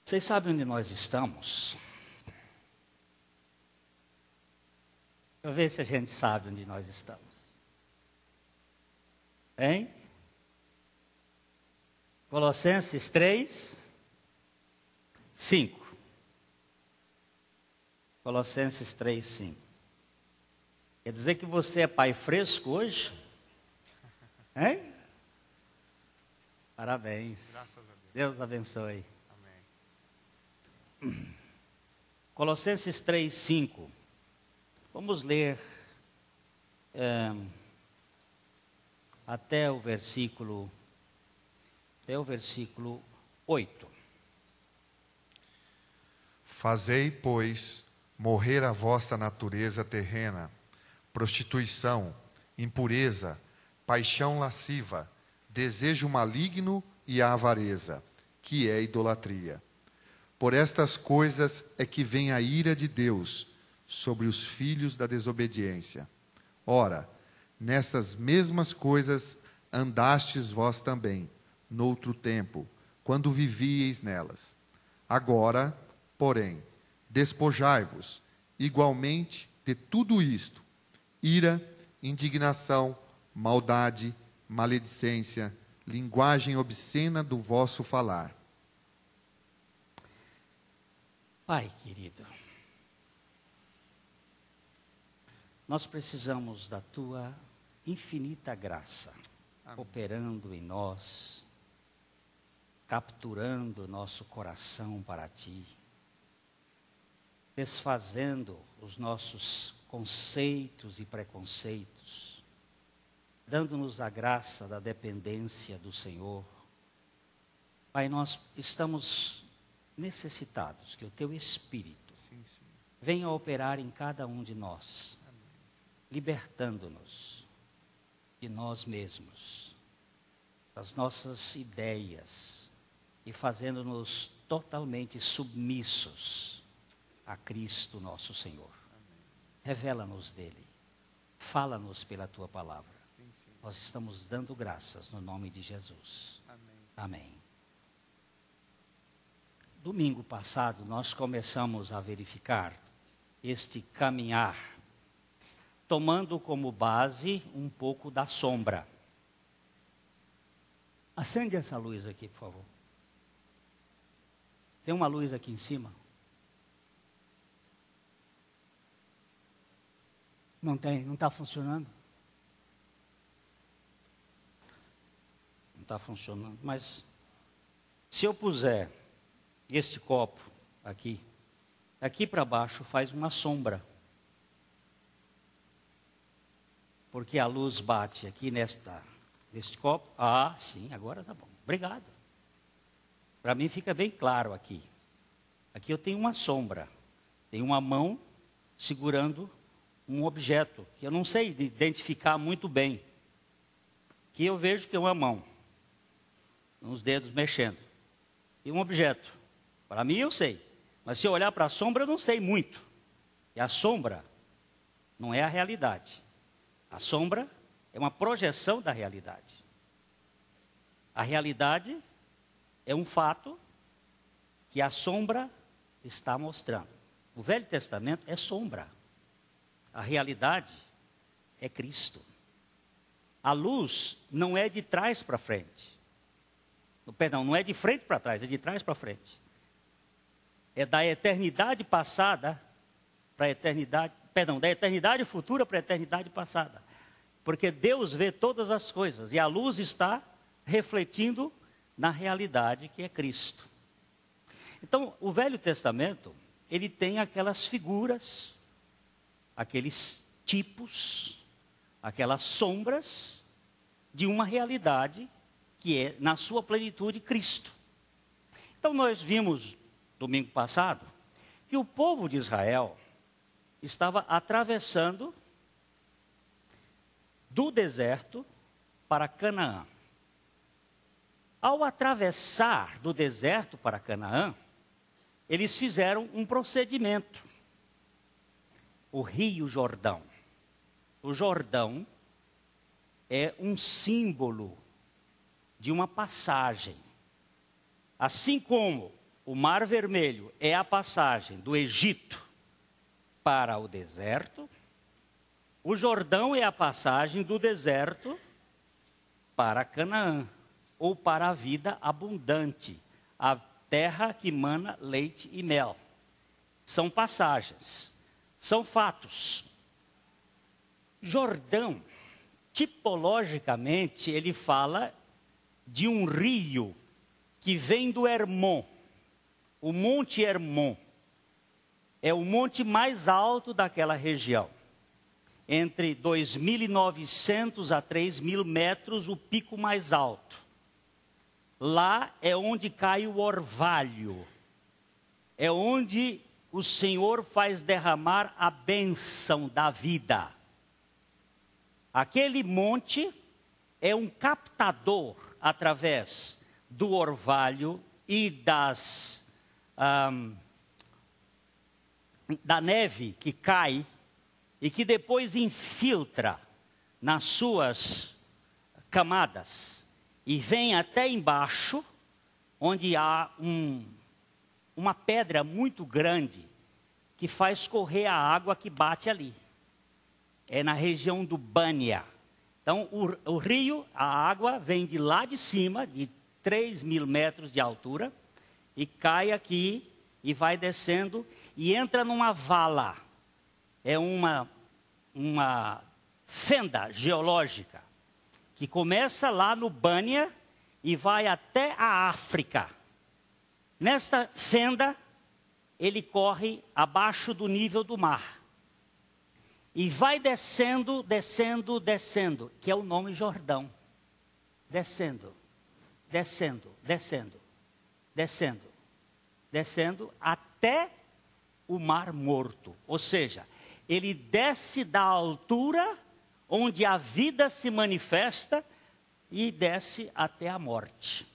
Vocês sabem onde nós estamos? Deixa eu ver se a gente sabe onde nós estamos. Hein? Colossenses 3, 5. Colossenses 3, 5. Quer dizer que você é pai fresco hoje? Hein? Parabéns. Graças a Deus. Deus abençoe. Amém. Colossenses 3, 5. Vamos ler até o versículo 8. Fazei, pois, morrer a vossa natureza terrena, prostituição, impureza, paixão lasciva, desejo maligno e a avareza, que é idolatria. Por estas coisas é que vem a ira de Deus sobre os filhos da desobediência. Ora, nessas mesmas coisas andastes vós também, noutro tempo, quando vivíeis nelas. Agora, porém, despojai-vos igualmente de tudo isto: ira, indignação, maldade, maledicência, linguagem obscena do vosso falar. Pai querido, nós precisamos da Tua infinita graça, Amém. operando em nós, capturando nosso coração para Ti, desfazendo os nossos conceitos e preconceitos, dando-nos a graça da dependência do Senhor. Pai, nós estamos necessitados que o Teu Espírito Sim. venha operar em cada um de nós, libertando-nos de nós mesmos, das nossas ideias e fazendo-nos totalmente submissos a Cristo nosso Senhor. Revela-nos dele, fala-nos pela Tua palavra. Sim. Nós estamos dando graças no nome de Jesus. Amém. Amém. Domingo passado nós começamos a verificar este caminhar, tomando como base um pouco da sombra. Acende essa luz aqui, por favor. Tem uma luz aqui em cima? Não tem, não está funcionando? Não está funcionando, mas se eu puser este copo aqui para baixo faz uma sombra. Porque a luz bate aqui neste copo. Ah, sim, agora tá bom. Obrigado. Para mim fica bem claro aqui. Aqui eu tenho uma sombra. Tem uma mão segurando um objeto que eu não sei identificar muito bem. Aqui eu vejo que é uma mão, uns dedos mexendo. E um objeto. Para mim eu sei. Mas se eu olhar para a sombra eu não sei muito. E a sombra não é a realidade. A sombra é uma projeção da realidade. A realidade é um fato que a sombra está mostrando. O Velho Testamento é sombra. A realidade é Cristo. A luz não é de trás para frente. Perdão, não é de frente para trás, é de trás para frente. É da eternidade passada para a eternidade, perdão, da eternidade futura para a eternidade passada. Porque Deus vê todas as coisas e a luz está refletindo na realidade que é Cristo. Então, o Velho Testamento, ele tem aquelas figuras, aqueles tipos, aquelas sombras de uma realidade que é, na sua plenitude, Cristo. Então, nós vimos, domingo passado, que o povo de Israel estava atravessando do deserto para Canaã. Ao atravessar do deserto para Canaã, eles fizeram um procedimento. O Rio Jordão. O Jordão é um símbolo de uma passagem. Assim como o Mar Vermelho é a passagem do Egito para o deserto, o Jordão é a passagem do deserto para Canaã, ou para a vida abundante, a terra que mana leite e mel. São passagens, são fatos. Jordão, tipologicamente, ele fala de um rio que vem do Hermon. O Monte Hermon é o monte mais alto daquela região. Entre 2.900 a 3.000 metros, o pico mais alto. Lá é onde cai o orvalho. É onde o Senhor faz derramar a bênção da vida. Aquele monte é um captador através do orvalho e da neve que cai e que depois infiltra nas suas camadas e vem até embaixo, onde há uma pedra muito grande que faz correr a água que bate ali. É na região do Bânia. Então, o rio, a água vem de lá de cima, de 3.000 metros de altura, e cai aqui e vai descendo e entra numa vala. É uma fenda geológica que começa lá no Bânia e vai até a África. Nesta fenda, ele corre abaixo do nível do mar. E vai descendo, descendo, descendo, que é o nome Jordão. Descendo, descendo, descendo, descendo, descendo, até o Mar Morto. Ou seja, ele desce da altura onde a vida se manifesta e desce até a morte.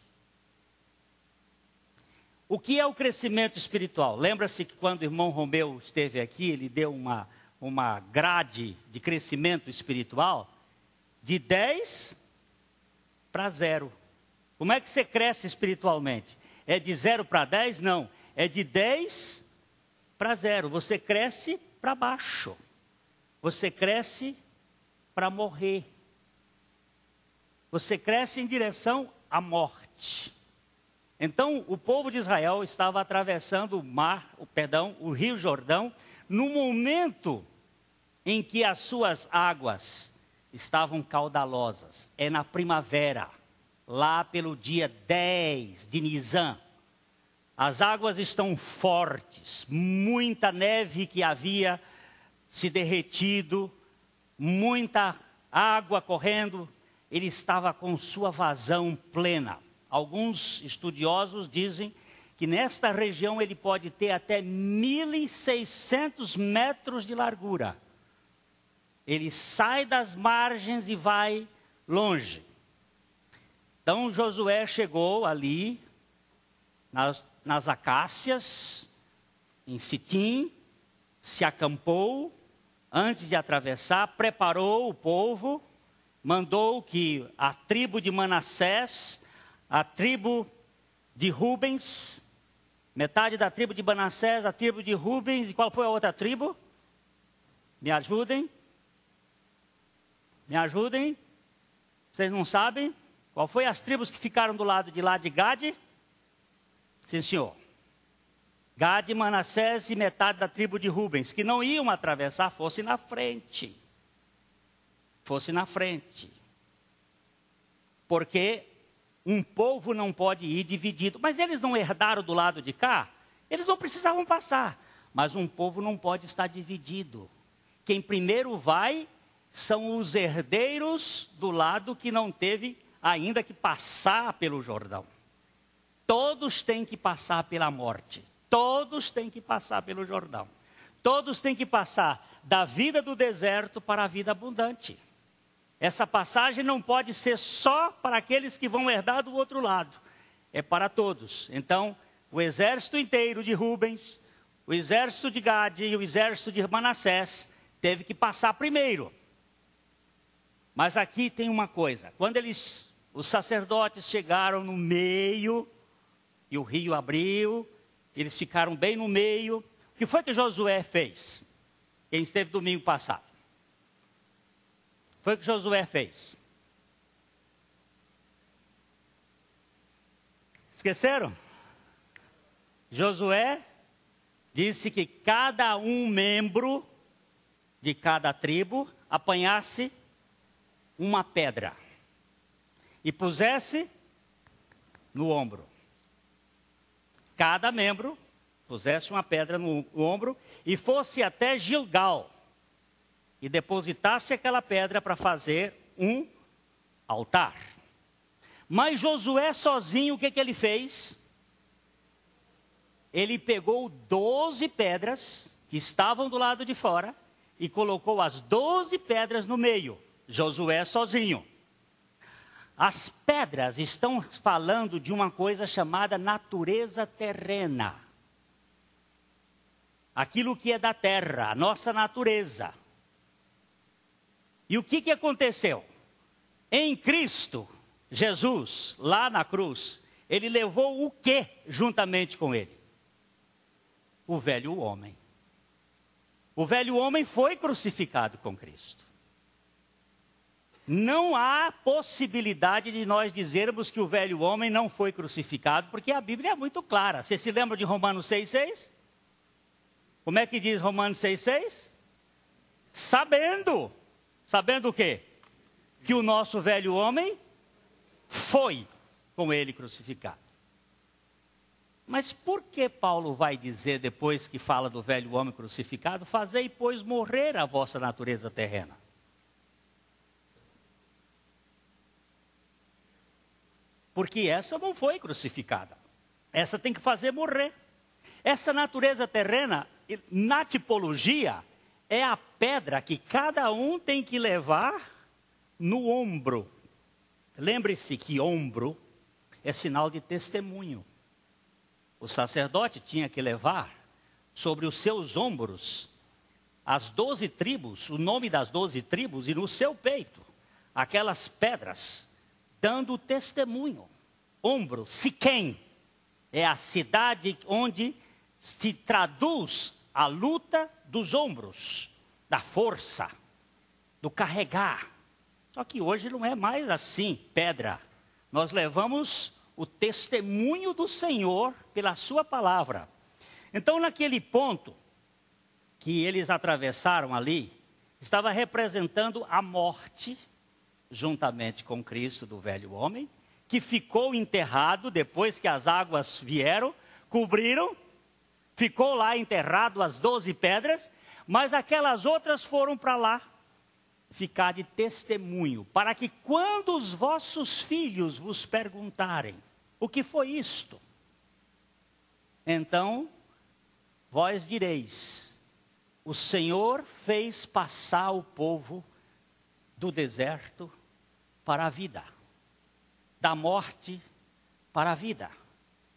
O que é o crescimento espiritual? Lembra-se que quando o irmão Romeu esteve aqui, ele deu uma grade de crescimento espiritual de 10 para 0. Como é que você cresce espiritualmente? É de 0 para 10? Não. É de 10 para 0. Você cresce para baixo. Você cresce para morrer. Você cresce em direção à morte. Então, o povo de Israel estava atravessando o Rio Jordão, no momento em que as suas águas estavam caudalosas. É na primavera, lá pelo dia 10 de Nisan. As águas estão fortes, muita neve que havia se derretido, muita água correndo. Ele estava com sua vazão plena. Alguns estudiosos dizem que nesta região ele pode ter até 1.600 metros de largura. Ele sai das margens e vai longe. Então Josué chegou ali, nas acácias, em Sitim, se acampou, antes de atravessar, preparou o povo, mandou que a tribo de Manassés, a tribo de Rubens, metade da tribo de Manassés, a tribo de Rubens, e qual foi a outra tribo? Me ajudem. Me ajudem. Vocês não sabem? Qual foi as tribos que ficaram do lado de lá de Gade? Sim, senhor. Gade, Manassés e metade da tribo de Rubens, que não iam atravessar, fosse na frente. Fosse na frente. Porque um povo não pode ir dividido. Mas eles não herdaram do lado de cá? Eles não precisavam passar. Mas um povo não pode estar dividido. Quem primeiro vai são os herdeiros do lado que não teve ainda que passar pelo Jordão. Todos têm que passar pela morte. Todos têm que passar pelo Jordão. Todos têm que passar da vida do deserto para a vida abundante. Essa passagem não pode ser só para aqueles que vão herdar do outro lado. É para todos. Então, o exército inteiro de Rubens, o exército de Gade e o exército de Manassés teve que passar primeiro. Mas aqui tem uma coisa. Quando os sacerdotes chegaram no meio, e o rio abriu, eles ficaram bem no meio. O que foi que Josué fez? Quem esteve domingo passado? Foi o que Josué fez. Esqueceram? Josué disse que cada um membro de cada tribo apanhasse uma pedra e pusesse no ombro. Cada membro pusesse uma pedra no ombro e fosse até Gilgal e depositasse aquela pedra para fazer um altar. Mas Josué sozinho, o que ele fez? Ele pegou 12 pedras que estavam do lado de fora e colocou as 12 pedras no meio. Josué sozinho. As pedras estão falando de uma coisa chamada natureza terrena. Aquilo que é da terra, a nossa natureza. E o que aconteceu? Em Cristo Jesus, lá na cruz, ele levou o que juntamente com ele? O velho homem. O velho homem foi crucificado com Cristo. Não há possibilidade de nós dizermos que o velho homem não foi crucificado, porque a Bíblia é muito clara. Você se lembra de Romanos 6,6? Como é que diz Romanos 6,6? Sabendo. Sabendo o quê? Que o nosso velho homem foi com ele crucificado. Mas por que Paulo vai dizer, depois que fala do velho homem crucificado, fazei, pois, morrer a vossa natureza terrena? Porque essa não foi crucificada. Essa tem que fazer morrer. Essa natureza terrena, na tipologia, é a pedra que cada um tem que levar no ombro. Lembre-se que ombro é sinal de testemunho. O sacerdote tinha que levar sobre os seus ombros as 12 tribos, o nome das 12 tribos, e no seu peito, aquelas pedras, dando testemunho. Ombro, Siquém, é a cidade onde se traduz a luta dos ombros, da força, do carregar. Só que hoje não é mais assim, pedra. Nós levamos o testemunho do Senhor pela sua palavra. Então, naquele ponto que eles atravessaram ali, estava representando a morte, juntamente com Cristo do velho homem, que ficou enterrado depois que as águas vieram, cobriram, ficou lá enterrado as 12 pedras, mas aquelas outras foram para lá ficar de testemunho, para que quando os vossos filhos vos perguntarem, o que foi isto? Então, vós direis, o Senhor fez passar o povo do deserto para a vida, da morte para a vida,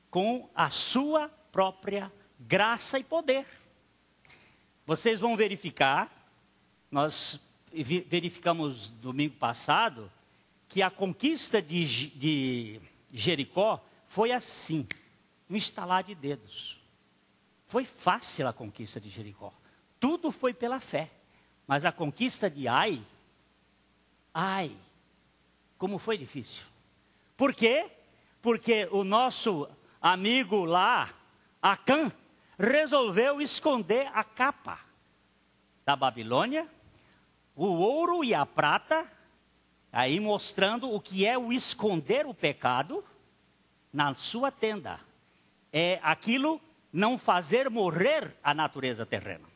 com a sua própria graça e poder. Vocês vão verificar, nós verificamos domingo passado, que a conquista de Jericó foi assim, um estalar de dedos. Foi fácil a conquista de Jericó. Tudo foi pela fé. Mas a conquista de Ai, como foi difícil. Por quê? Porque o nosso amigo lá, Acã, resolveu esconder a capa da Babilônia, o ouro e a prata, aí mostrando o que é o esconder o pecado na sua tenda. É aquilo não fazer morrer a natureza terrena.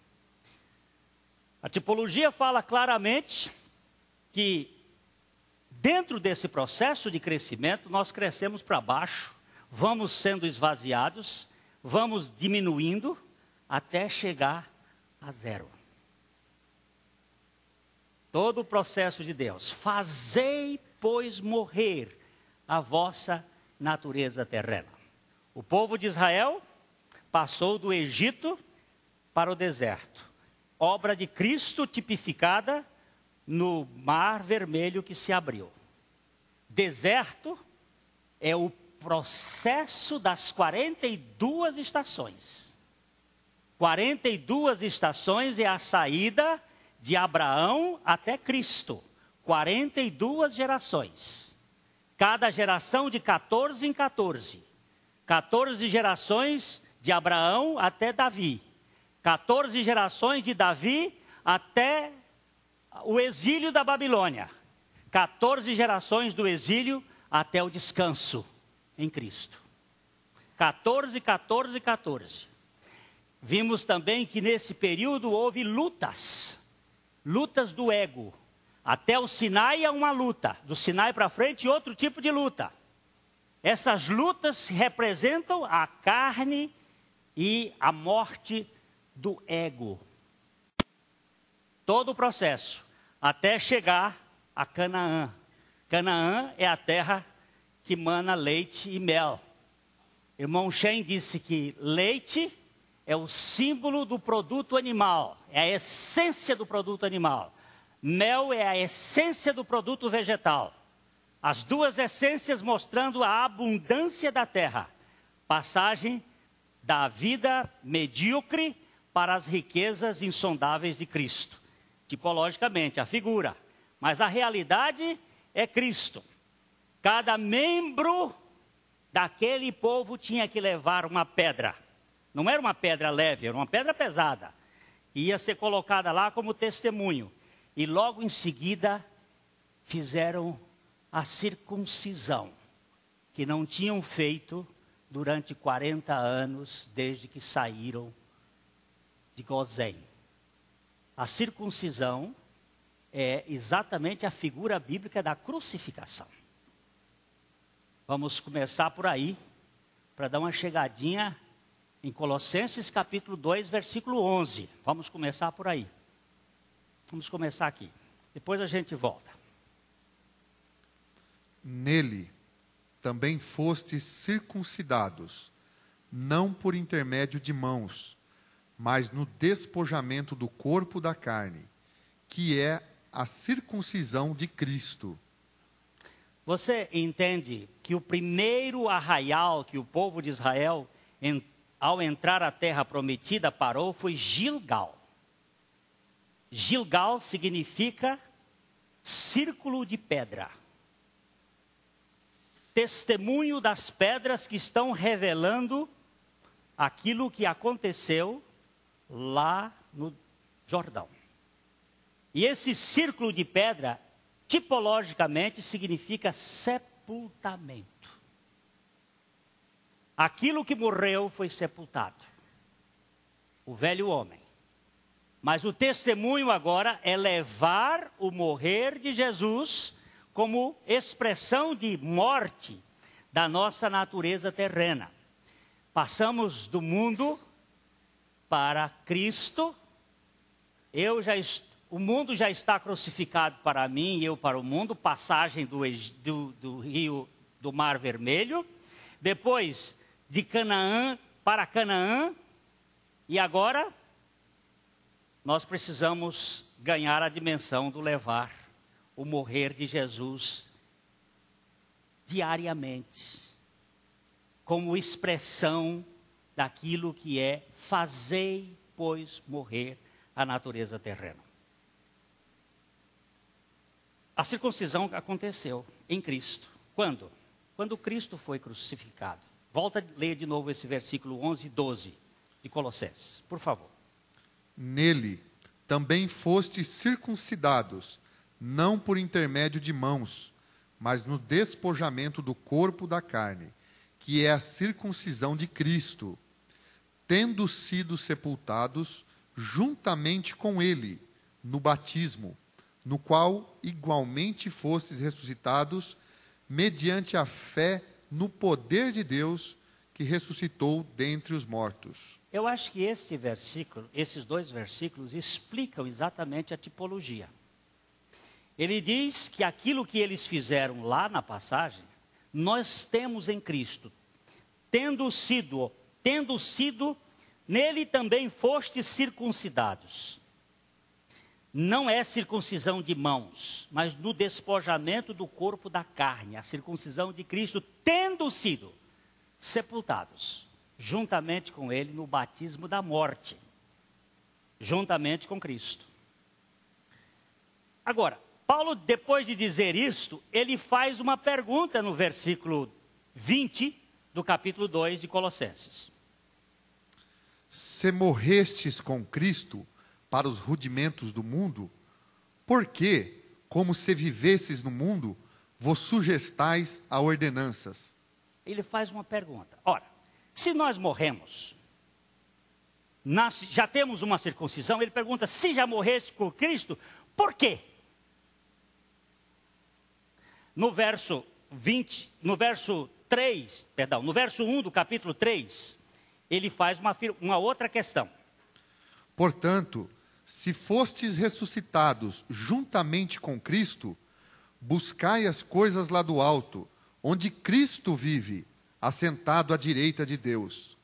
A tipologia fala claramente que dentro desse processo de crescimento, nós crescemos para baixo, vamos sendo esvaziados, vamos diminuindo até chegar a zero. Todo o processo de Deus. Fazei, pois, morrer a vossa natureza terrena. O povo de Israel passou do Egito para o deserto. Obra de Cristo tipificada no mar vermelho que se abriu. Deserto é o processo das 42 estações. 42 estações é a saída de Abraão até Cristo. 42 gerações. Cada geração de 14 em 14. 14 gerações de Abraão até Davi. 14 gerações de Davi até o exílio da Babilônia. 14 gerações do exílio até o descanso em Cristo. 14, 14, 14. Vimos também que nesse período houve lutas. Lutas do ego. Até o Sinai é uma luta. Do Sinai para frente, outro tipo de luta. Essas lutas representam a carne e a morte do ego. Todo o processo, até chegar a Canaã. Canaã é a terra que mana leite e mel. Irmão Shen disse que leite é o símbolo do produto animal, é a essência do produto animal. Mel é a essência do produto vegetal. As duas essências mostrando a abundância da terra. Passagem da vida medíocre para as riquezas insondáveis de Cristo. Tipologicamente, a figura. Mas a realidade é Cristo. Cada membro daquele povo tinha que levar uma pedra. Não era uma pedra leve, era uma pedra pesada. Que ia ser colocada lá como testemunho. E logo em seguida fizeram a circuncisão, que não tinham feito durante 40 anos desde que saíram de Gozém. A circuncisão é exatamente a figura bíblica da crucificação. Vamos começar por aí, para dar uma chegadinha em Colossenses capítulo 2, versículo 11. Vamos começar por aí. Vamos começar aqui. Depois a gente volta. Nele também fostes circuncidados, não por intermédio de mãos, mas no despojamento do corpo da carne, que é a circuncisão de Cristo. Você entende que o primeiro arraial que o povo de Israel, ao entrar à terra prometida, parou foi Gilgal. Gilgal significa círculo de pedra. Testemunho das pedras que estão revelando aquilo que aconteceu lá no Jordão. E esse círculo de pedra, tipologicamente, significa sepultamento. Aquilo que morreu foi sepultado. O velho homem. Mas o testemunho agora é levar o morrer de Jesus como expressão de morte da nossa natureza terrena. Passamos do mundo para Cristo. O mundo já está crucificado para mim e eu para o mundo. Passagem do rio, do Mar Vermelho. Depois de Canaã para Canaã. E agora nós precisamos ganhar a dimensão do levar o morrer de Jesus diariamente, como expressão daquilo que é fazei, pois, morrer a natureza terrena. A circuncisão aconteceu em Cristo. Quando? Quando Cristo foi crucificado. Volta a ler de novo esse versículo 11 e 12 de Colossenses, por favor. Nele também fostes circuncidados, não por intermédio de mãos, mas no despojamento do corpo da carne, que é a circuncisão de Cristo, tendo sido sepultados juntamente com ele no batismo, no qual igualmente fostes ressuscitados mediante a fé no poder de Deus que ressuscitou dentre os mortos. Eu acho que esses dois versículos explicam exatamente a tipologia. Ele diz que aquilo que eles fizeram lá na passagem, nós temos em Cristo. Tendo sido, nele também fostes circuncidados. não é circuncisão de mãos, mas no despojamento do corpo da carne, a circuncisão de Cristo, tendo sido sepultados juntamente com ele no batismo da morte, juntamente com Cristo. Agora, Paulo, depois de dizer isto, ele faz uma pergunta no versículo 20 do capítulo 2 de Colossenses. Se morrestes com Cristo para os rudimentos do mundo, por que, como se vivesses no mundo, vos sujestais a ordenanças? Ele faz uma pergunta. Ora, se nós morremos, já temos uma circuncisão, ele pergunta, se já morreste com Cristo, por quê? No verso 1 do capítulo 3, ele faz uma outra questão. Portanto, se fostes ressuscitados juntamente com Cristo, buscai as coisas lá do alto, onde Cristo vive, assentado à direita de Deus.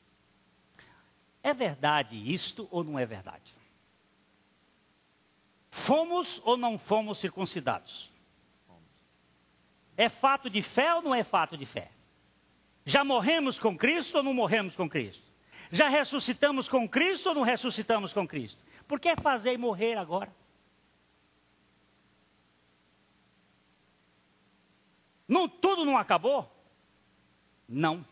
É verdade isto ou não é verdade? Fomos ou não fomos circuncidados? É fato de fé ou não é fato de fé? Já morremos com Cristo ou não morremos com Cristo? Já ressuscitamos com Cristo ou não ressuscitamos com Cristo? Por que fazer e morrer agora? Tudo não acabou? Não.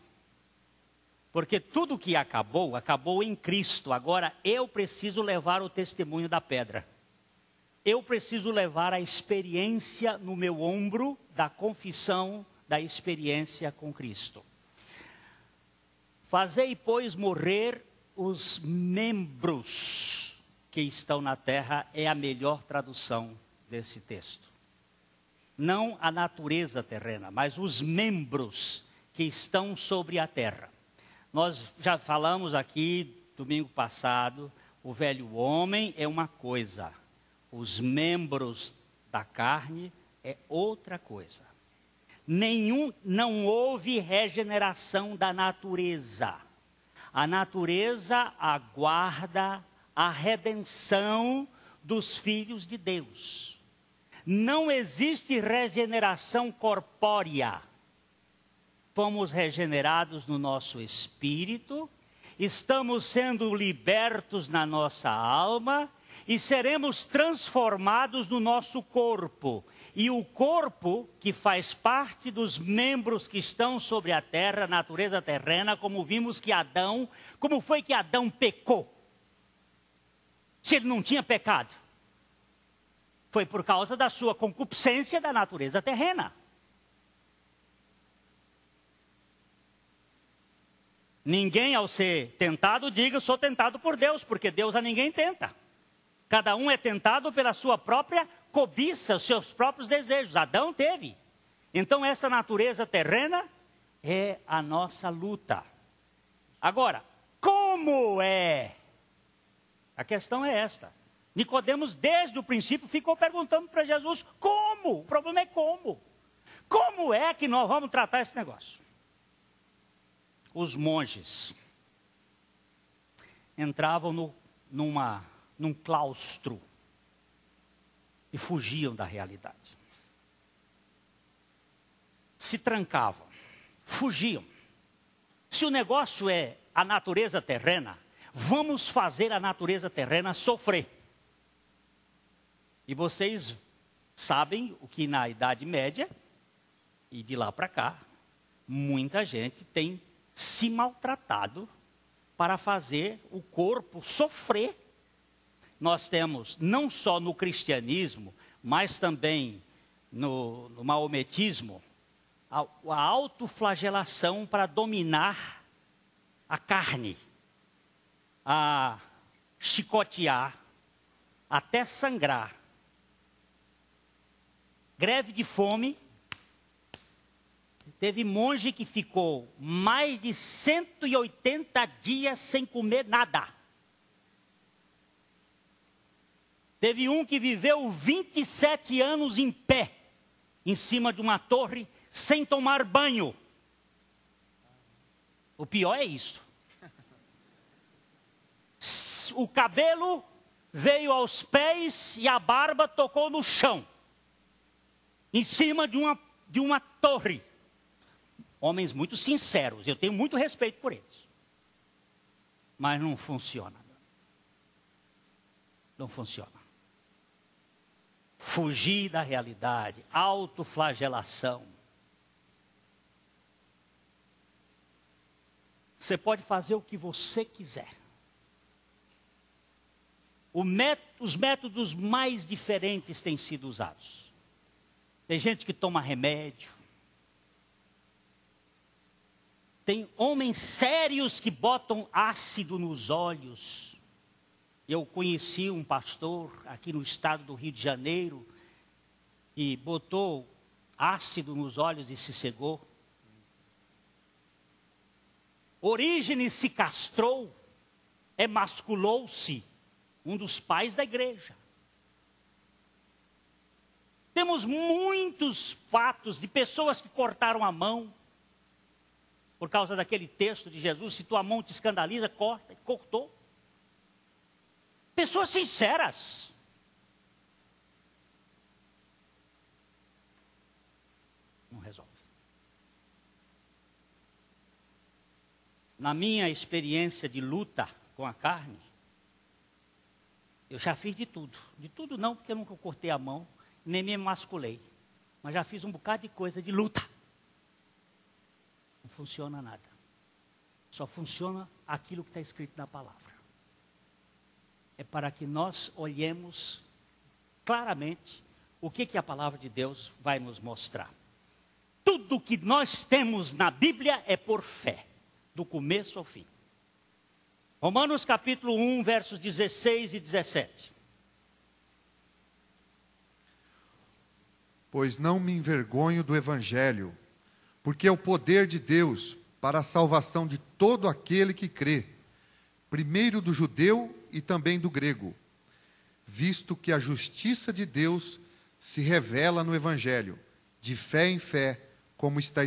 Porque tudo que acabou, acabou em Cristo. Agora eu preciso levar o testemunho da pedra. Eu preciso levar a experiência no meu ombro da confissão da experiência com Cristo. Fazei, pois, morrer os membros que estão na terra, é a melhor tradução desse texto. Não a natureza terrena, mas os membros que estão sobre a terra. Nós já falamos aqui, domingo passado, o velho homem é uma coisa, os membros da carne é outra coisa. Não houve regeneração da natureza. A natureza aguarda a redenção dos filhos de Deus. Não existe regeneração corpórea. Fomos regenerados no nosso espírito, estamos sendo libertos na nossa alma e seremos transformados no nosso corpo. E o corpo, que faz parte dos membros que estão sobre a terra, a natureza terrena, como vimos que Adão, como foi que Adão pecou? Se ele não tinha pecado, foi por causa da sua concupiscência da natureza terrena. Ninguém, ao ser tentado, diga, sou tentado por Deus, porque Deus a ninguém tenta. Cada um é tentado pela sua própria cobiça, os seus próprios desejos. Adão teve. Então essa natureza terrena é a nossa luta. Agora, como é? A questão é esta. Nicodemos, desde o princípio, ficou perguntando para Jesus, como? O problema é como. Como é que nós vamos tratar esse negócio? Os monges entravam num claustro e fugiam da realidade. Se trancavam, fugiam. Se o negócio é a natureza terrena, vamos fazer a natureza terrena sofrer. E vocês sabem o que na Idade Média, e de lá para cá, muita gente tem se maltratado para fazer o corpo sofrer. Nós temos, não só no cristianismo, mas também no maometismo, a autoflagelação para dominar a carne, a chicotear, até sangrar. Greve de fome. Teve monge que ficou mais de 180 dias sem comer nada. Teve um que viveu 27 anos em pé, em cima de uma torre, sem tomar banho. O pior é isso. O cabelo veio aos pés e a barba tocou no chão, em cima de uma torre. Homens muito sinceros, eu tenho muito respeito por eles. Mas não funciona. Não funciona. Fugir da realidade, autoflagelação. Você pode fazer o que você quiser. Os métodos mais diferentes têm sido usados. Tem gente que toma remédio. Tem homens sérios que botam ácido nos olhos. Eu conheci um pastor aqui no estado do Rio de Janeiro que botou ácido nos olhos e se cegou. Orígenes se castrou, emasculou-se, um dos pais da igreja. Temos muitos fatos de pessoas que cortaram a mão, por causa daquele texto de Jesus, se tua mão te escandaliza, corta, e cortou. Pessoas sinceras. Não resolve. Na minha experiência de luta com a carne, eu já fiz de tudo. De tudo não, porque eu nunca cortei a mão, nem me emasculei. Mas já fiz um bocado de coisa de luta. Não funciona nada. Só funciona aquilo que está escrito na palavra. É para que nós olhemos claramente o que a palavra de Deus vai nos mostrar. Tudo que nós temos na Bíblia é por fé, do começo ao fim. Romanos capítulo 1, versos 16 e 17. Pois não me envergonho do Evangelho, porque é o poder de Deus para a salvação de todo aquele que crê, primeiro do judeu e também do grego, visto que a justiça de Deus se revela no Evangelho, de fé em fé, como está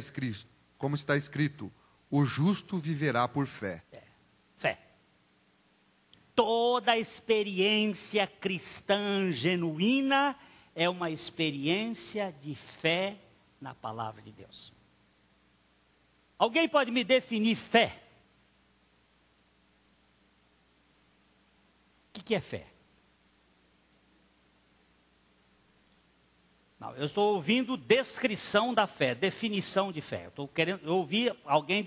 escrito, o justo viverá por fé. Fé. Toda experiência cristã genuína é uma experiência de fé na palavra de Deus. Alguém pode me definir fé? O que é fé? Não, eu estou ouvindo descrição da fé, definição de fé. Eu ouvi alguém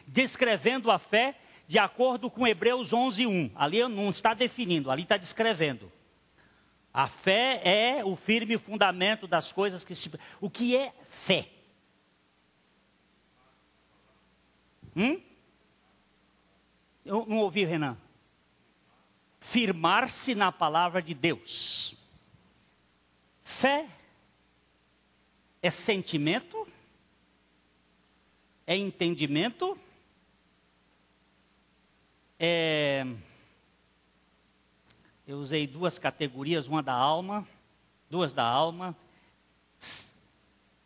descrevendo a fé de acordo com Hebreus 11:1. Ali não está definindo, ali está descrevendo. A fé é o firme fundamento das coisas que se... O que é fé? Eu não ouvi, Renan. Firmar-se na palavra de Deus. Fé é sentimento, é entendimento, eu usei duas categorias, duas da alma.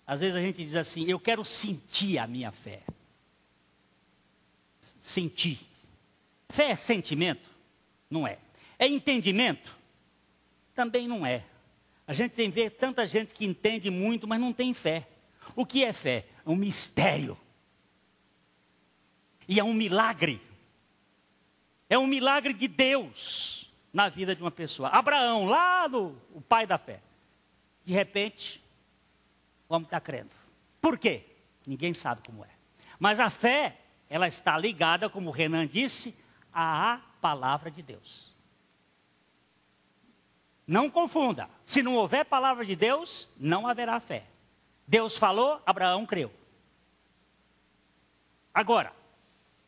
Às vezes a gente diz assim, eu quero sentir a minha fé. Sentir. Fé é sentimento? Não é. É entendimento? Também não é. A gente tem ver tanta gente que entende muito, mas não tem fé. O que é fé? É um mistério. E é um milagre. É um milagre de Deus na vida de uma pessoa. Abraão, o pai da fé. De repente, o homem está crendo. Por quê? Ninguém sabe como é. Mas a fé, ela está ligada, como o Renan disse, à palavra de Deus. Não confunda. Se não houver palavra de Deus, não haverá fé. Deus falou, Abraão creu. Agora,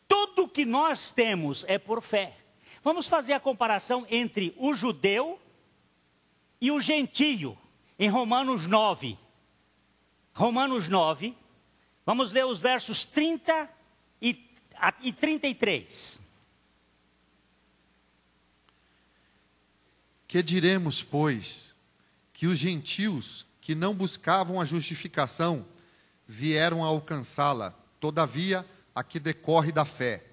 tudo que nós temos é por fé. Vamos fazer a comparação entre o judeu e o gentio, em Romanos 9. Romanos 9, vamos ler os versos 30 e 33. Que diremos, pois, que os gentios que não buscavam a justificação vieram a alcançá-la, todavia a que decorre da fé.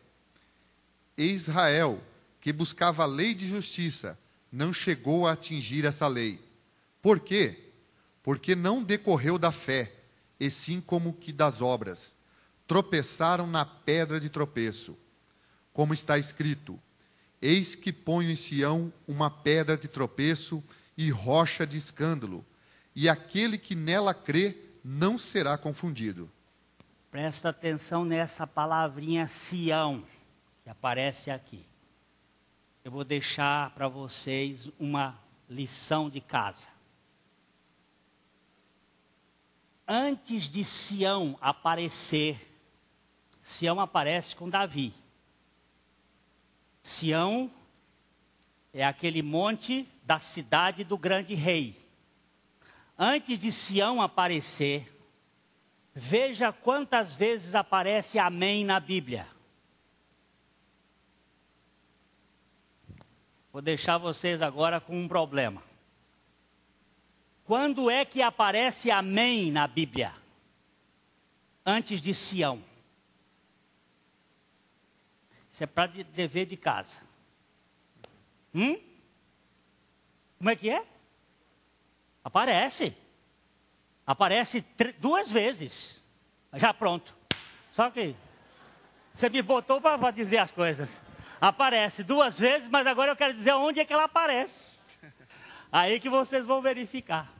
E Israel, que buscava a lei de justiça, não chegou a atingir essa lei. Por quê? Porque não decorreu da fé, e sim como que das obras. Tropeçaram na pedra de tropeço. Como está escrito: eis que ponho em Sião uma pedra de tropeço e rocha de escândalo, e aquele que nela crê não será confundido. Presta atenção nessa palavrinha Sião, que aparece aqui. Eu vou deixar para vocês uma lição de casa. Antes de Sião aparecer, Sião aparece com Davi. Sião é aquele monte da cidade do grande rei. Antes de Sião aparecer, veja quantas vezes aparece amém na Bíblia. Vou deixar vocês agora com um problema. Quando é que aparece amém na Bíblia? Antes de Sião. Isso é para dever de casa. Como é que é? Aparece. Aparece 2 vezes. Já pronto. Só que você me botou para dizer as coisas. Aparece 2 vezes, mas agora eu quero dizer onde é que ela aparece. Aí que vocês vão verificar.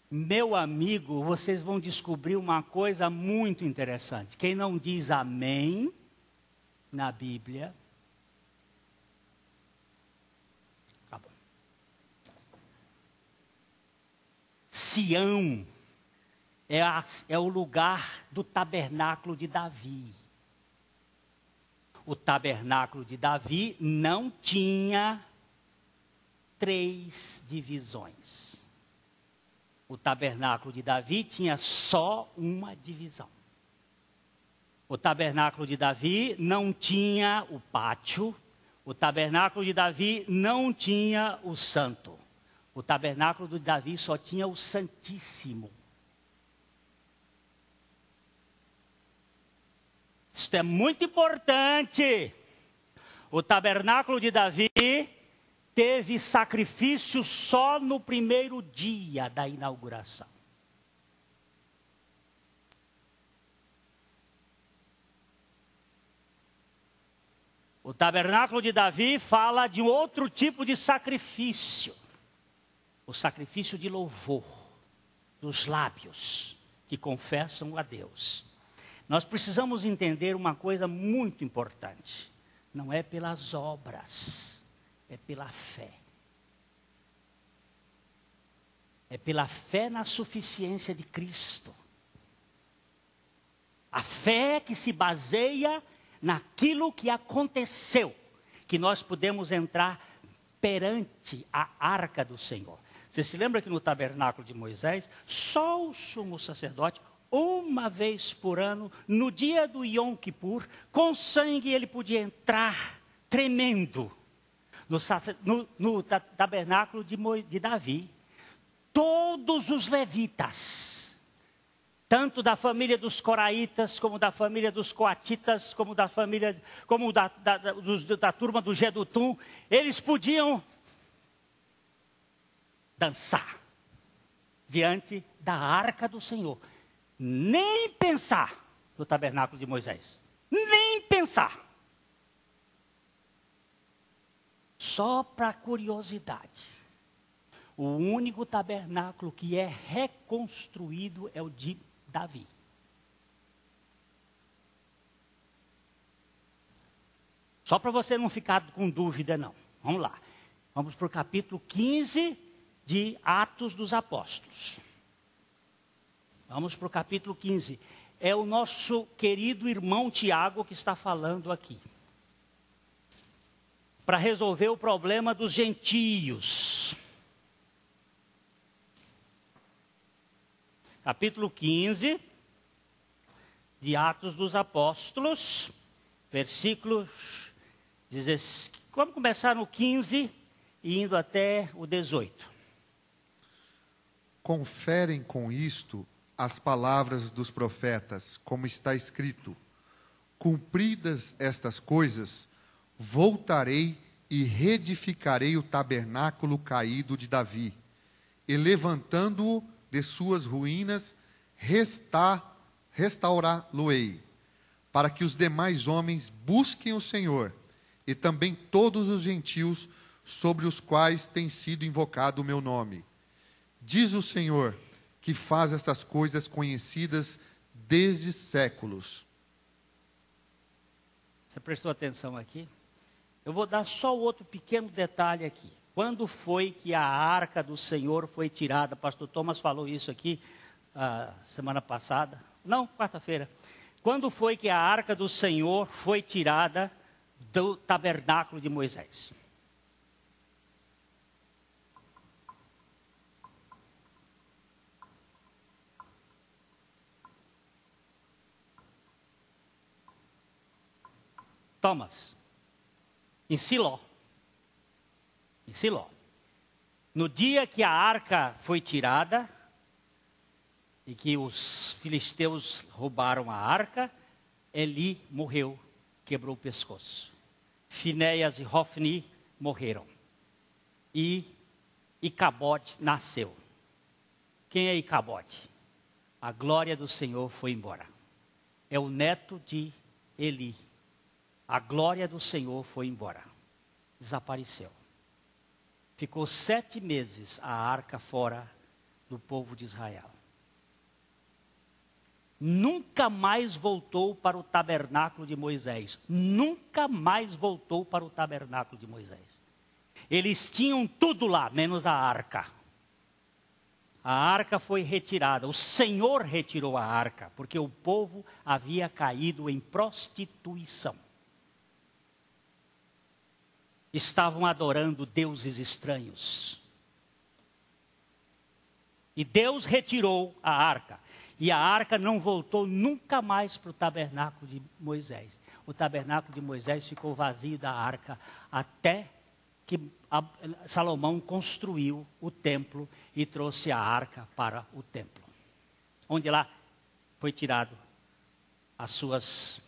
Meu amigo, vocês vão descobrir uma coisa muito interessante. Quem não diz amém na Bíblia, acabou. Sião é o lugar do tabernáculo de Davi. O tabernáculo de Davi não tinha 3 divisões. O tabernáculo de Davi tinha só uma divisão. O tabernáculo de Davi não tinha o pátio. O tabernáculo de Davi não tinha o santo. O tabernáculo de Davi só tinha o Santíssimo. Isto é muito importante. O tabernáculo de Davi teve sacrifício só no primeiro dia da inauguração. O tabernáculo de Davi fala de um outro tipo de sacrifício. O sacrifício de louvor, dos lábios que confessam a Deus. Nós precisamos entender uma coisa muito importante. Não é pelas obras, é pela fé. É pela fé na suficiência de Cristo. A fé que se baseia naquilo que aconteceu, que nós podemos entrar perante a arca do Senhor. Você se lembra que no tabernáculo de Moisés, só o sumo sacerdote, uma vez por ano, no dia do Yom Kippur, com sangue ele podia entrar tremendo no tabernáculo de Davi. Todos os levitas, tanto da família dos coraitas, como da família dos coatitas, como da turma do Jedutum, eles podiam dançar diante da arca do Senhor. Nem pensar no tabernáculo de Moisés. Nem pensar. Só para curiosidade. O único tabernáculo que é reconstruído é o de Davi. Só para você não ficar com dúvida, não. Vamos lá. Vamos para o capítulo 15 de Atos dos Apóstolos. Vamos para o capítulo 15. É o nosso querido irmão Tiago que está falando aqui. Para resolver o problema dos gentios. Capítulo 15 de Atos dos Apóstolos, versículos 16. Vamos começar no 15 e indo até o 18. Conferem com isto as palavras dos profetas, como está escrito: cumpridas estas coisas, voltarei e reedificarei o tabernáculo caído de Davi, e levantando-o de suas ruínas, restaurá-lo-ei, para que os demais homens busquem o Senhor, e também todos os gentios sobre os quais tem sido invocado o meu nome. Diz o Senhor, que faz estas coisas conhecidas desde séculos. Você prestou atenção aqui? Eu vou dar só outro pequeno detalhe aqui. Quando foi que a arca do Senhor foi tirada? Pastor Thomas falou isso aqui semana passada. Não, quarta-feira. Quando foi que a arca do Senhor foi tirada do tabernáculo de Moisés? Thomas, em Siló. Em Siló. No dia que a arca foi tirada e que os filisteus roubaram a arca, Eli morreu, quebrou o pescoço. Finéias e Hofni morreram. E Icabote nasceu. Quem é Icabote? A glória do Senhor foi embora. É o neto de Eli. A glória do Senhor foi embora. Desapareceu. Ficou 7 meses a arca fora do povo de Israel. Nunca mais voltou para o tabernáculo de Moisés. Nunca mais voltou para o tabernáculo de Moisés. Eles tinham tudo lá, menos a arca. A arca foi retirada. O Senhor retirou a arca, porque o povo havia caído em prostituição. Estavam adorando deuses estranhos. E Deus retirou a arca. E a arca não voltou nunca mais para o tabernáculo de Moisés. O tabernáculo de Moisés ficou vazio da arca até que Salomão construiu o templo e trouxe a arca para o templo. Onde lá foi tirado as suas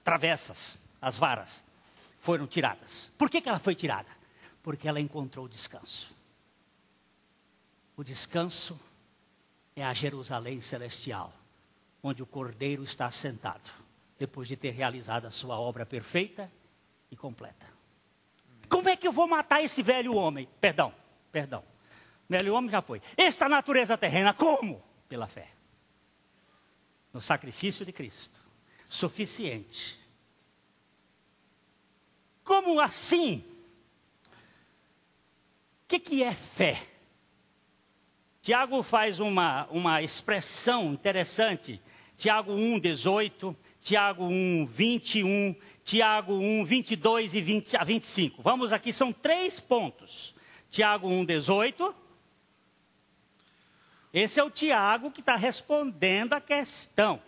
travessas. As varas foram tiradas. Por que ela foi tirada? Porque ela encontrou descanso. O descanso é a Jerusalém celestial, onde o Cordeiro está assentado, depois de ter realizado a sua obra perfeita e completa. Como é que eu vou matar esse velho homem? Perdão. Velho homem já foi. Esta natureza terrena, como? Pela fé. No sacrifício de Cristo. Suficiente. Como assim? O que é fé? Tiago faz uma expressão interessante. Tiago 1:18, Tiago 1:21, Tiago 1:22 e 25. Vamos aqui, são 3 pontos. Tiago 1:18. Esse é o Tiago que está respondendo a questão.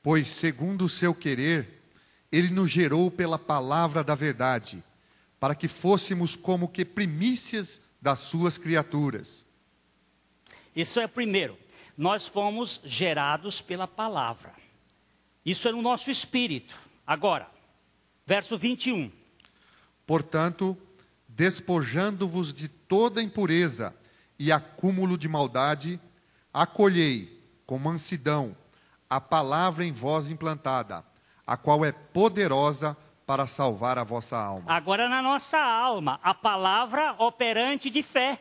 Pois, segundo o seu querer, ele nos gerou pela palavra da verdade, para que fôssemos como que primícias das suas criaturas. Isso é primeiro. Nós fomos gerados pela palavra. Isso é no nosso espírito. Agora, verso 21. Portanto, despojando-vos de toda impureza e acúmulo de maldade, acolhei com mansidão a palavra em vós implantada, a qual é poderosa para salvar a vossa alma. Agora na nossa alma, a palavra operante de fé.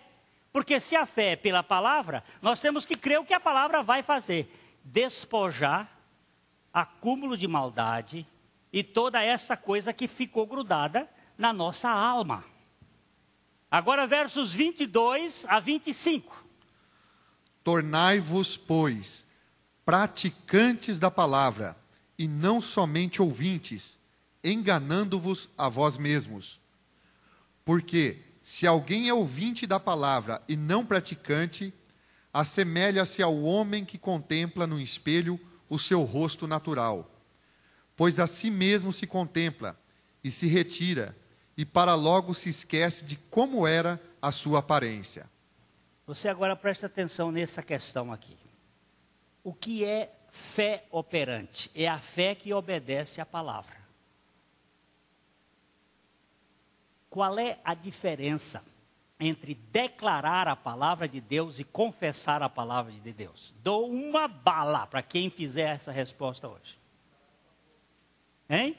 Porque se a fé é pela palavra, nós temos que crer o que a palavra vai fazer. Despojar acúmulo de maldade e toda essa coisa que ficou grudada na nossa alma. Agora versos 22 a 25. Tornai-vos, pois, praticantes da palavra, e não somente ouvintes, enganando-vos a vós mesmos. Porque, se alguém é ouvinte da palavra e não praticante, assemelha-se ao homem que contempla no espelho o seu rosto natural. Pois a si mesmo se contempla e se retira, e para logo se esquece de como era a sua aparência. Você agora presta atenção nessa questão aqui. O que é fé operante? É a fé que obedece à palavra. Qual é a diferença entre declarar a palavra de Deus e confessar a palavra de Deus? Dou uma bala para quem fizer essa resposta hoje. Hein?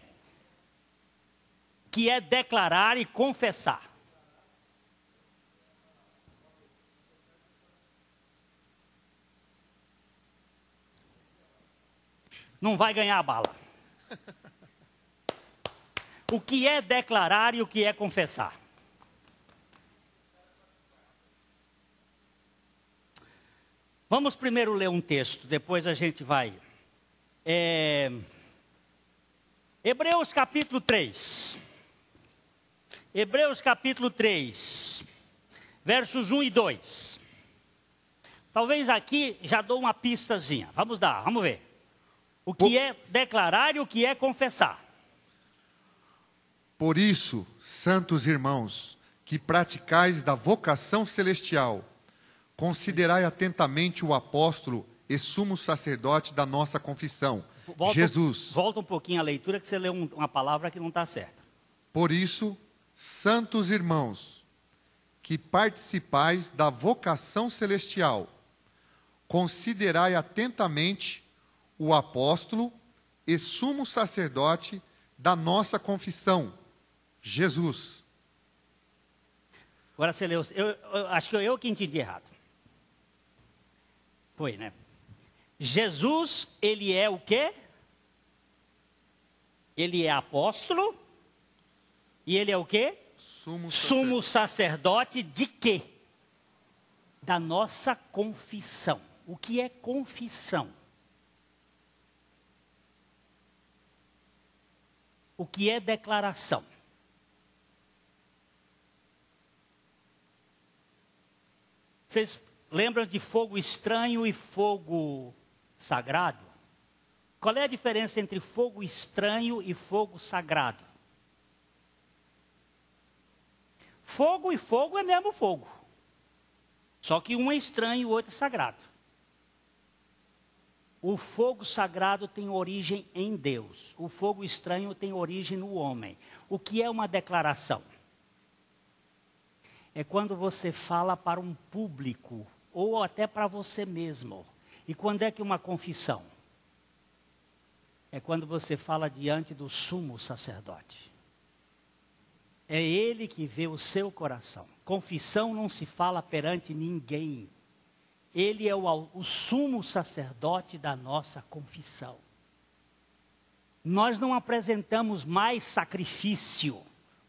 Que é declarar e confessar. Não vai ganhar a bala. O que é declarar e o que é confessar? Vamos primeiro ler um texto, depois a gente vai. Hebreus capítulo 3. Hebreus capítulo 3, versos 1 e 2. Talvez aqui já dou uma pistazinha. Vamos ver. O que é declarar e o que é confessar. Por isso, santos irmãos, que praticais da vocação celestial, considerai atentamente o apóstolo e sumo sacerdote da nossa confissão, Jesus. Volta um pouquinho a leitura que você leu uma palavra que não está certa. Por isso, santos irmãos, que participais da vocação celestial, considerai atentamente o apóstolo e sumo sacerdote da nossa confissão, Jesus. Agora você leu, eu acho que eu que entendi errado. Foi, né? Jesus, ele é o quê? Ele é apóstolo e ele é o quê? Sumo sacerdote de quê? Da nossa confissão. O que é confissão? O que é declaração? Vocês lembram de fogo estranho e fogo sagrado? Qual é a diferença entre fogo estranho e fogo sagrado? Fogo e fogo é mesmo fogo. Só que um é estranho e o outro é sagrado. O fogo sagrado tem origem em Deus. O fogo estranho tem origem no homem. O que é uma declaração? É quando você fala para um público, ou até para você mesmo. E quando é que uma confissão? É quando você fala diante do sumo sacerdote. É ele que vê o seu coração. Confissão não se fala perante ninguém. Ele é o sumo sacerdote da nossa confissão. Nós não apresentamos mais sacrifício.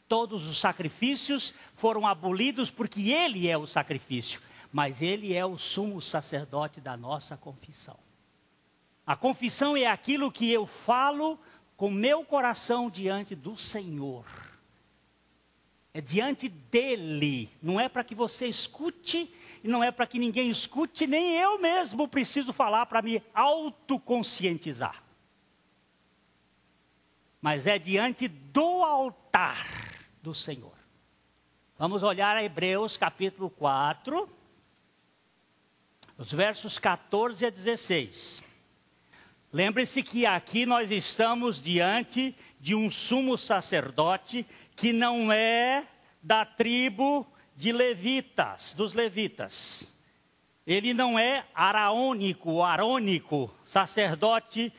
Todos os sacrifícios foram abolidos porque ele é o sacrifício. Mas ele é o sumo sacerdote da nossa confissão. A confissão é aquilo que eu falo com meu coração diante do Senhor. É diante dele. Não é para que você escute, e não é para que ninguém escute, nem eu mesmo preciso falar para me autoconscientizar. Mas é diante do altar do Senhor. Vamos olhar a Hebreus capítulo 4, os versos 14 a 16. Lembre-se que aqui nós estamos diante de um sumo sacerdote que não é da tribo de levitas, dos levitas. Ele não é arônico, sacerdote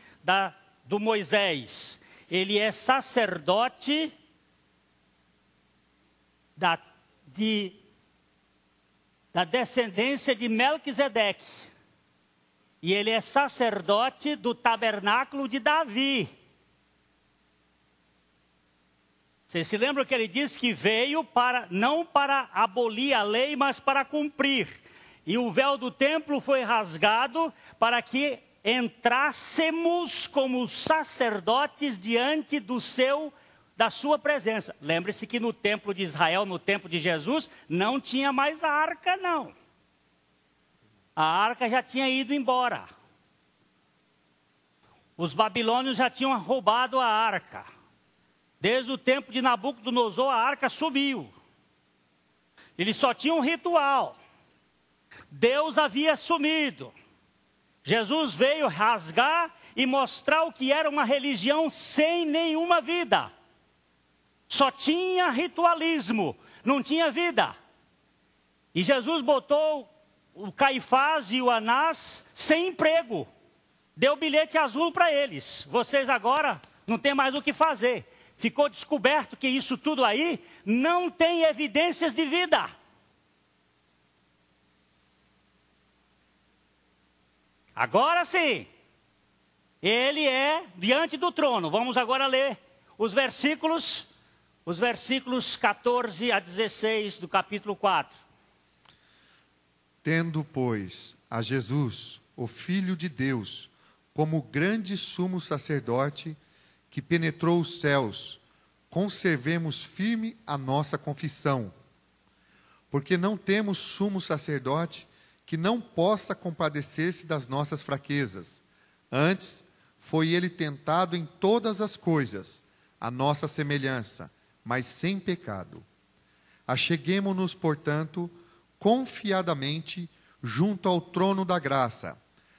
do Moisés. Ele é sacerdote da descendência de Melquisedeque. E ele é sacerdote do tabernáculo de Davi. Vocês se lembram que ele disse que veio não para abolir a lei, mas para cumprir. E o véu do templo foi rasgado para que entrássemos como sacerdotes diante da sua presença. Lembre-se que no templo de Israel, no templo de Jesus, não tinha mais a arca, não. A arca já tinha ido embora. Os babilônios já tinham roubado a arca. Desde o tempo de Nabucodonosor, a arca sumiu. Eles só tinham um ritual. Deus havia sumido. Jesus veio rasgar e mostrar o que era uma religião sem nenhuma vida. Só tinha ritualismo, não tinha vida. E Jesus botou o Caifás e o Anás sem emprego. Deu bilhete azul para eles. Vocês agora não tem mais o que fazer. Ficou descoberto que isso tudo aí não tem evidências de vida. Agora sim, ele é diante do trono. Vamos agora ler os versículos 14 a 16 do capítulo 4. Tendo, pois, a Jesus, o Filho de Deus, como grande sumo sacerdote que penetrou os céus, conservemos firme a nossa confissão, porque não temos sumo sacerdote que não possa compadecer-se das nossas fraquezas. Antes, foi ele tentado em todas as coisas, a nossa semelhança, mas sem pecado. Acheguemo-nos, portanto, confiadamente junto ao trono da graça,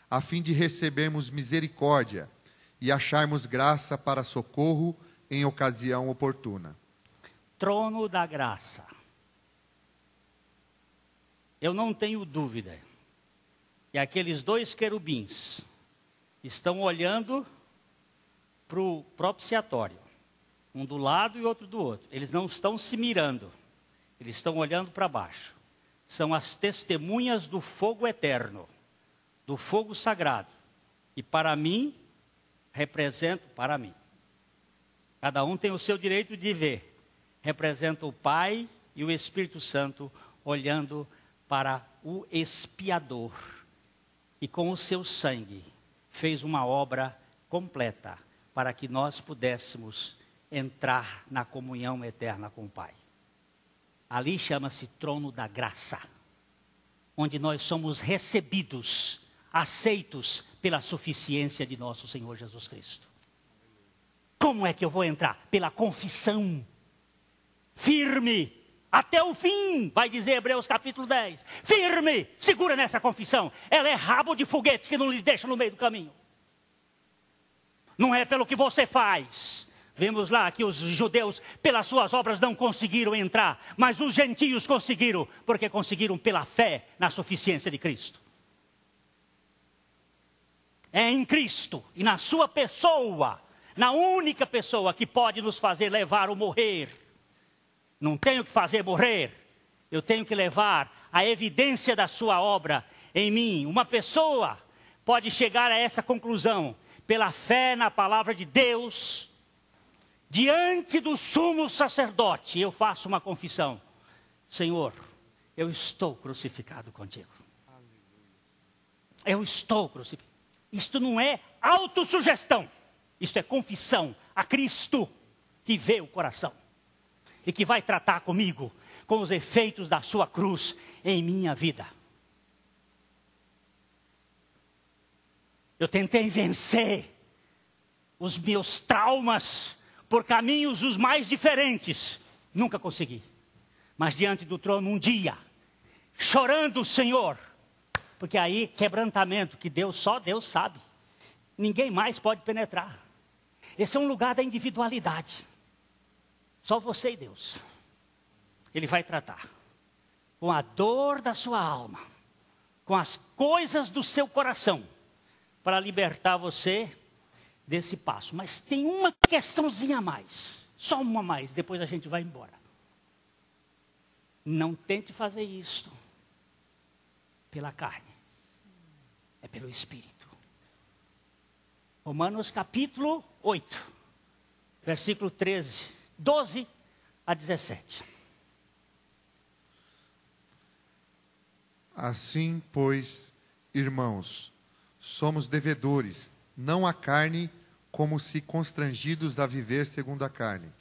a fim de recebermos misericórdia e acharmos graça para socorro em ocasião oportuna. Trono da graça. Eu não tenho dúvida que aqueles dois querubins estão olhando para o propiciatório, um do lado e outro do outro. Eles não estão se mirando, eles estão olhando para baixo. São as testemunhas do fogo eterno, do fogo sagrado. E para mim, cada um tem o seu direito de ver. Representa o Pai e o Espírito Santo olhando para o expiador. E com o seu sangue fez uma obra completa para que nós pudéssemos entrar na comunhão eterna com o Pai. Ali chama-se trono da graça, onde nós somos recebidos, aceitos pela suficiência de nosso Senhor Jesus Cristo. Como é que eu vou entrar? Pela confissão, firme, até o fim, vai dizer Hebreus capítulo 10. Firme, segura nessa confissão. Ela é rabo de foguete que não lhe deixa no meio do caminho. Não é pelo que você faz. Vemos lá que os judeus, pelas suas obras, não conseguiram entrar. Mas os gentios conseguiram, porque conseguiram pela fé na suficiência de Cristo. É em Cristo e na sua pessoa, na única pessoa que pode nos fazer levar ou morrer. Não tenho que fazer morrer, eu tenho que levar a evidência da sua obra em mim. Uma pessoa pode chegar a essa conclusão pela fé na palavra de Deus. Diante do sumo sacerdote, eu faço uma confissão. Senhor, eu estou crucificado contigo. Eu estou crucificado. Isto não é autossugestão. Isto é confissão a Cristo que vê o coração. E que vai tratar comigo com os efeitos da sua cruz em minha vida. Eu tentei vencer os meus traumas por caminhos os mais diferentes. Nunca consegui. Mas diante do trono um dia, chorando o Senhor, porque aí quebrantamento que só Deus sabe. Ninguém mais pode penetrar. Esse é um lugar da individualidade. Só você e Deus. Ele vai tratar com a dor da sua alma, com as coisas do seu coração, para libertar você desse passo. Mas tem uma questãozinha a mais, só uma a mais, depois a gente vai embora. Não tente fazer isso pela carne, é pelo Espírito. Romanos capítulo 8, versículo 12 a 17. Assim, pois, irmãos, somos devedores, não à carne, como se constrangidos a viver segundo a carne.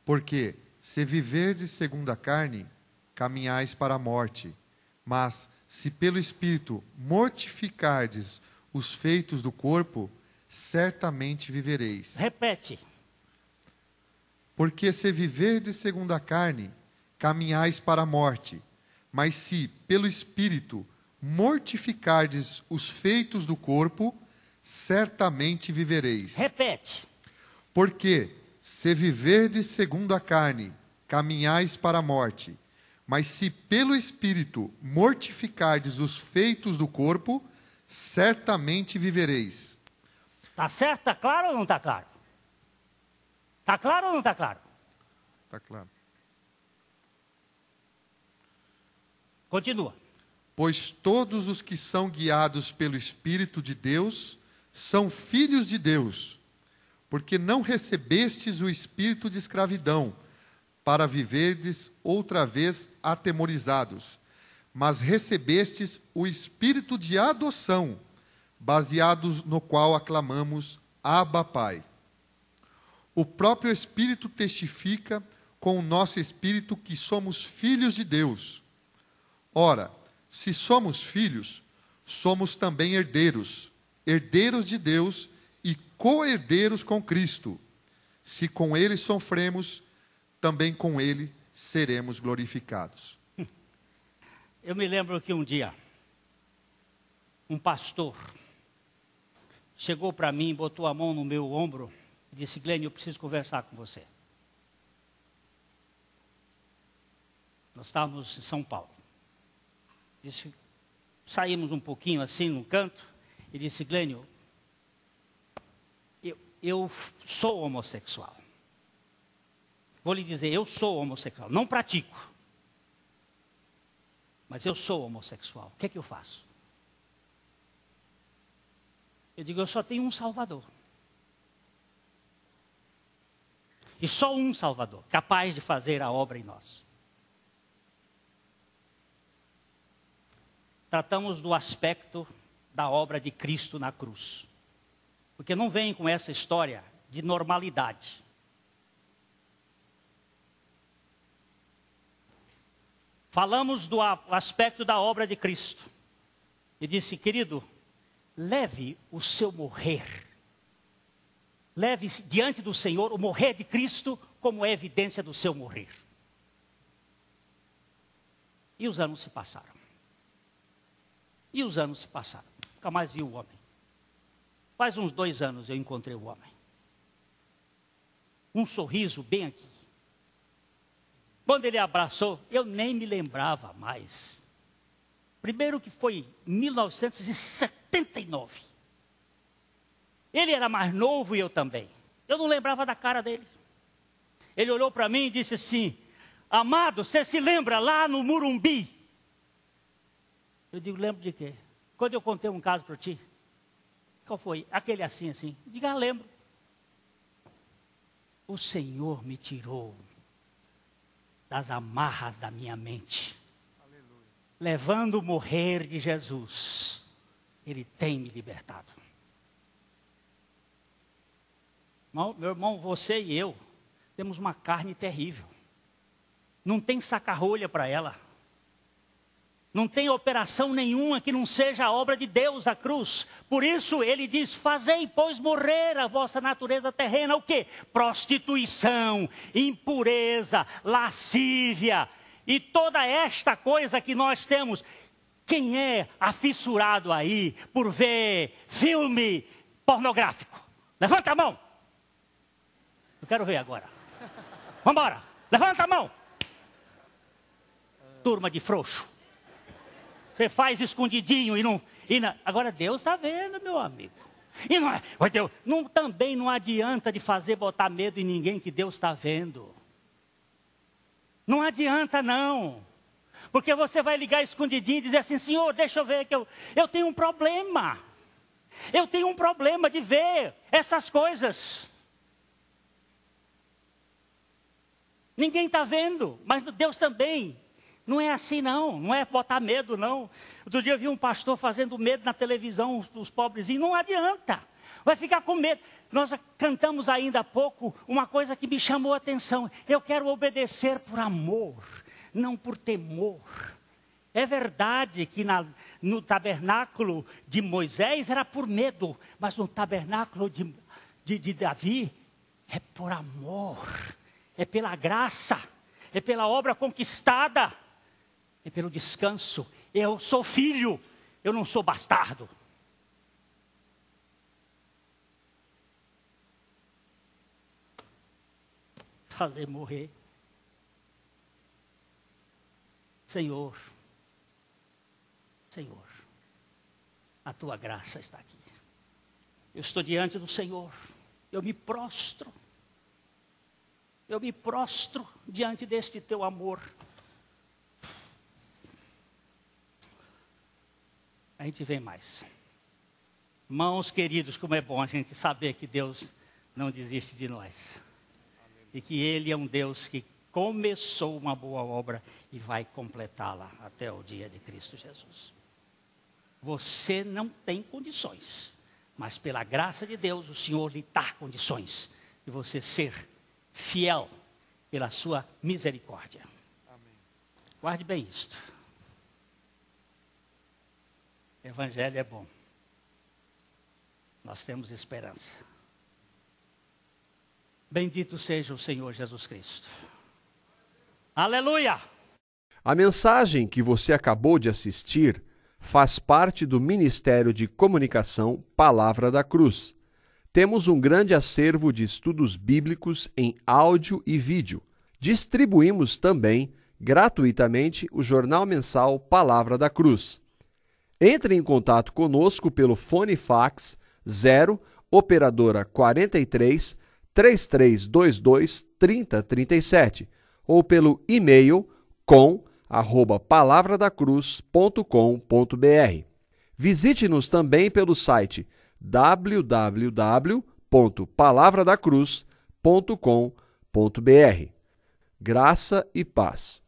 Porque, se viverdes segundo a carne, caminhais para a morte. Mas, se pelo Espírito mortificardes os feitos do corpo, certamente vivereis. Repete. Porque se viverdes segundo a carne, caminhais para a morte. Mas se, pelo Espírito, mortificardes os feitos do corpo, certamente vivereis. Repete. Porque, Se viverdes segundo a carne, caminhais para a morte. Mas se pelo Espírito mortificardes os feitos do corpo, certamente vivereis. Está certo? Está claro ou não está claro? Está claro ou não está claro? Está claro. Continua. Pois todos os que são guiados pelo Espírito de Deus são filhos de Deus. Porque não recebestes o espírito de escravidão, para viverdes outra vez atemorizados, mas recebestes o espírito de adoção, baseado no qual aclamamos Abba, Pai. O próprio Espírito testifica com o nosso espírito que somos filhos de Deus. Ora, se somos filhos, somos também herdeiros, herdeiros de Deus e co-herdeiros com Cristo. Se com Ele sofremos, também com Ele seremos glorificados. Eu me lembro que um dia, um pastor chegou para mim, botou a mão no meu ombro e disse: Glênio, eu preciso conversar com você. Nós estávamos em São Paulo. Disse, saímos um pouquinho assim no canto e disse: Glênio, eu sou homossexual. Vou lhe dizer, eu sou homossexual, não pratico. Mas eu sou homossexual, o que é que eu faço? Eu digo, eu só tenho um Salvador. E só um Salvador, capaz de fazer a obra em nós. Tratamos do aspecto da obra de Cristo na cruz. Porque não vem com essa história de normalidade. Falamos do aspecto da obra de Cristo. E disse, querido, leve o seu morrer. Leve diante do Senhor o morrer de Cristo como evidência do seu morrer. E os anos se passaram. Nunca mais vi o homem. Faz uns 2 anos eu encontrei o homem. Um sorriso bem aqui. Quando ele abraçou, eu nem me lembrava mais. Primeiro que foi em 1979. Ele era mais novo e eu também. Eu não lembrava da cara dele. Ele olhou para mim e disse assim, amado, você se lembra lá no Murumbi? Eu digo, lembro de quê? Quando eu contei um caso para ti. Qual foi? Aquele assim. Diga, lembro. O Senhor me tirou das amarras da minha mente. Aleluia. Levando o morrer de Jesus. Ele tem me libertado. Meu irmão, você e eu temos uma carne terrível. Não tem saca-rolha para ela. Não tem operação nenhuma que não seja a obra de Deus a cruz. Por isso ele diz, fazei, pois, morrer a vossa natureza terrena. O quê? Prostituição, impureza, lascívia. E toda esta coisa que nós temos. Quem é afissurado aí por ver filme pornográfico? Levanta a mão. Eu quero ver agora. Vamos embora. Levanta a mão. Turma de frouxo. Você faz escondidinho e não... Agora Deus está vendo, meu amigo. E não é... Deus, também não adianta de botar medo em ninguém que Deus está vendo. Não adianta não. Porque você vai ligar escondidinho e dizer assim, Senhor, deixa eu ver que eu tenho um problema. Eu tenho um problema de ver essas coisas. Ninguém está vendo, mas Deus também. Não é assim não é botar medo não. Outro dia eu vi um pastor fazendo medo na televisão, os pobrezinhos, não adianta. Vai ficar com medo. Nós cantamos ainda há pouco uma coisa que me chamou a atenção. Eu quero obedecer por amor, não por temor. É verdade que no tabernáculo de Moisés era por medo, mas no tabernáculo de Davi é por amor, é pela graça, é pela obra conquistada, é pelo descanso. Eu sou filho, eu não sou bastardo. fazer morrer. Senhor, Senhor, a tua graça está aqui. Eu estou diante do Senhor, eu me prostro diante deste teu amor. A gente vem mais. Irmãos queridos, como é bom a gente saber que Deus não desiste de nós. Amém. E que Ele é um Deus que começou uma boa obra e vai completá-la até o dia de Cristo Jesus. Você não tem condições, mas pela graça de Deus, o Senhor lhe dá condições de você ser fiel pela sua misericórdia. Amém. Guarde bem isto. O Evangelho é bom. Nós temos esperança. Bendito seja o Senhor Jesus Cristo. Aleluia! A mensagem que você acabou de assistir faz parte do Ministério de Comunicação Palavra da Cruz. Temos um grande acervo de estudos bíblicos em áudio e vídeo. Distribuímos também, gratuitamente, o jornal mensal Palavra da Cruz. Entre em contato conosco pelo fone fax 0 operadora 43 3322 3037 ou pelo e-mail com@palavradacruz.com.br. Visite-nos também pelo site www.palavradacruz.com.br. Graça e paz.